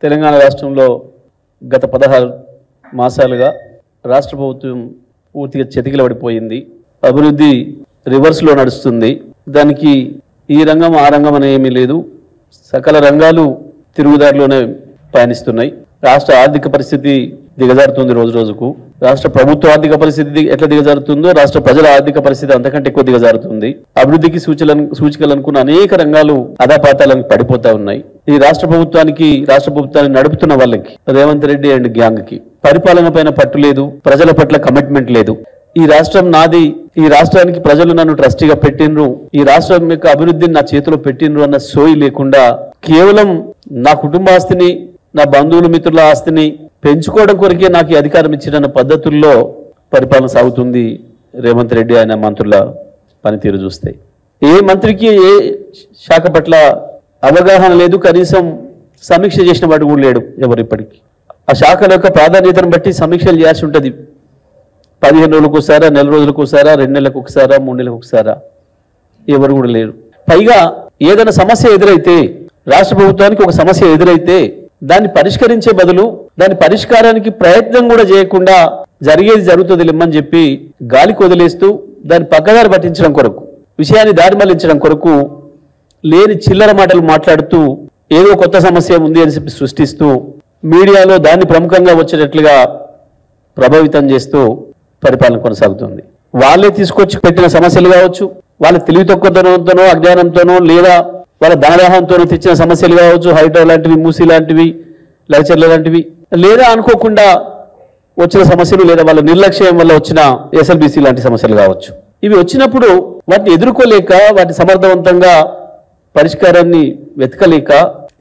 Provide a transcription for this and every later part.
తెలంగాణ రాష్ట్రంలో గత 16 మాసాలుగా రాష్ట్ర ప్రభుత్వం పూర్తిగా చతికిలబడిపోయింది. అభివృద్ధి రివర్స్లో నడుస్తుంది. దానికి ఈ రంగం ఆ రంగం అనే ఏమీ లేదు. సకల రంగాలు తిరుగుదారిలోనే పయనిస్తున్నాయి. రాష్ట్ర ఆర్థిక పరిస్థితి దిగజారుతుంది రోజు రోజుకు. రాష్ట్ర ప్రభుత్వ ఆర్థిక పరిస్థితి ఎట్లా దిగజారుతుందో రాష్ట్ర ప్రజల ఆర్థిక పరిస్థితి అంతకంటే ఎక్కువ దిగజారుతుంది. అభివృద్ధికి సూచికలు అనుకున్న అనేక రంగాలు అధాపాతాలకు పడిపోతా ఉన్నాయి. ఈ రాష్ట్ర ప్రభుత్వాన్ని నడుపుతున్న వాళ్ళకి రేవంత్ రెడ్డి అండ్ గ్యాంగ్ కి పరిపాలన పైన పట్టు లేదు, ప్రజల పట్ల కమిట్మెంట్ లేదు. ఈ రాష్ట్రం నాది, ఈ రాష్ట్రానికి ప్రజలు నన్ను ట్రస్టీగా పెట్టినరు, ఈ రాష్ట్రం యొక్క అభివృద్ధిని నా చేతిలో పెట్టినరు అన్న సోయి లేకుండా కేవలం నా కుటుంబ ఆస్తిని, నా బంధువుల మిత్రుల ఆస్తిని పెంచుకోవడం కొరకే నాకు ఈ అధికారం ఇచ్చిన పద్ధతుల్లో పరిపాలన సాగుతుంది. రేవంత్ రెడ్డి ఆయన మంత్రుల పనితీరు చూస్తే ఏ మంత్రికి ఏ శాఖ పట్ల అవగాహన లేదు, కనీసం సమీక్ష చేసిన వాడు కూడా లేడు ఎవరు. ఇప్పటికీ ఆ శాఖల యొక్క ప్రాధాన్యతను బట్టి సమీక్షలు చేయాల్సి ఉంటుంది. 15 రోజులకు ఒకసారా, నెల రోజులకు ఒకసారా, 2 నెలలకు ఒకసారా, 3 నెలలకు ఒకసారా, ఎవరు కూడా లేరు. పైగా ఏదైనా సమస్య ఎదురైతే, రాష్ట్ర ప్రభుత్వానికి ఒక సమస్య ఎదురైతే దాన్ని పరిష్కరించే బదులు దాని పరిష్కారానికి ప్రయత్నం కూడా చేయకుండా జరిగేది జరుగుతుంది లెమ్మని చెప్పి గాలికి వదిలేస్తూ దాన్ని పక్కదారి పట్టించడం కొరకు, విషయాన్ని దారి మళ్లించడం కొరకు లేని చిల్లర మాటలు మాట్లాడుతూ ఏదో కొత్త సమస్య ఉంది అని చెప్పి సృష్టిస్తూ మీడియాలో దాన్ని ప్రముఖంగా వచ్చేటట్లుగా ప్రభావితం చేస్తూ పరిపాలన కొనసాగుతుంది. వాళ్ళే తీసుకొచ్చి పెట్టిన సమస్యలు కావచ్చు, వాళ్ళ తెలివి తక్కువతనంతోనో అజ్ఞానంతోనో లేదా వాళ్ళ ధనదాహంతోనో తెచ్చిన సమస్యలు కావచ్చు, హైటో లాంటివి, మూసీ లాంటివి, లెక్చర్ల లాంటివి, లేదా అనుకోకుండా వచ్చిన సమస్యలు, లేదా వాళ్ళ నిర్లక్ష్యం వల్ల వచ్చిన ఎస్ఎల్బిసి లాంటి సమస్యలు కావచ్చు. ఇవి వచ్చినప్పుడు వాటిని ఎదుర్కోలేక, వాటి సమర్థవంతంగా పరిష్కారాన్ని వెతకలేక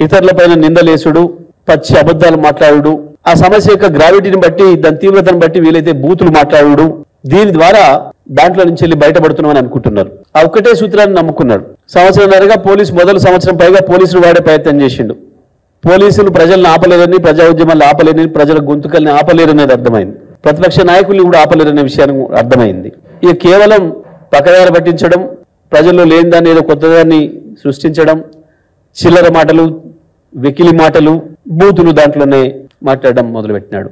ఇతరులపైన నిందలేసుడు, పచ్చి అబద్ధాలు మాట్లాడుడు, ఆ సమస్య యొక్క గ్రావిటీని బట్టి, దాని తీవ్రతను బట్టి వీలైతే బూతులు మాట్లాడుడు, దీని ద్వారా దాంట్లో నుంచి వెళ్ళి బయటపడుతున్నామని అనుకుంటున్నారు. ఆ ఒక్కటే సూత్రాన్ని నమ్ముకున్నాడు. సంవత్సరంన్నరగా మొదటి సంవత్సరం పైగా పోలీసులు వాడే ప్రయత్నం చేసిండు. పోలీసులు ప్రజలను ఆపలేరని, ప్రజా ఉద్యమాలను ఆపలేరని, ప్రజల గొంతుకల్ని ఆపలేరనేది అర్థమైంది. ప్రతిపక్ష నాయకుల్ని కూడా ఆపలేరనే విషయాన్ని అర్థమైంది. ఇక కేవలం పక్కదారి పట్టించడం, ప్రజల్లో లేని దాన్ని ఏదో కొత్తదాన్ని సృష్టించడం, చిల్లర మాటలు, వెకిలి మాటలు, బూతులు దాంట్లోనే మాట్లాడడం మొదలుపెట్టినాడు.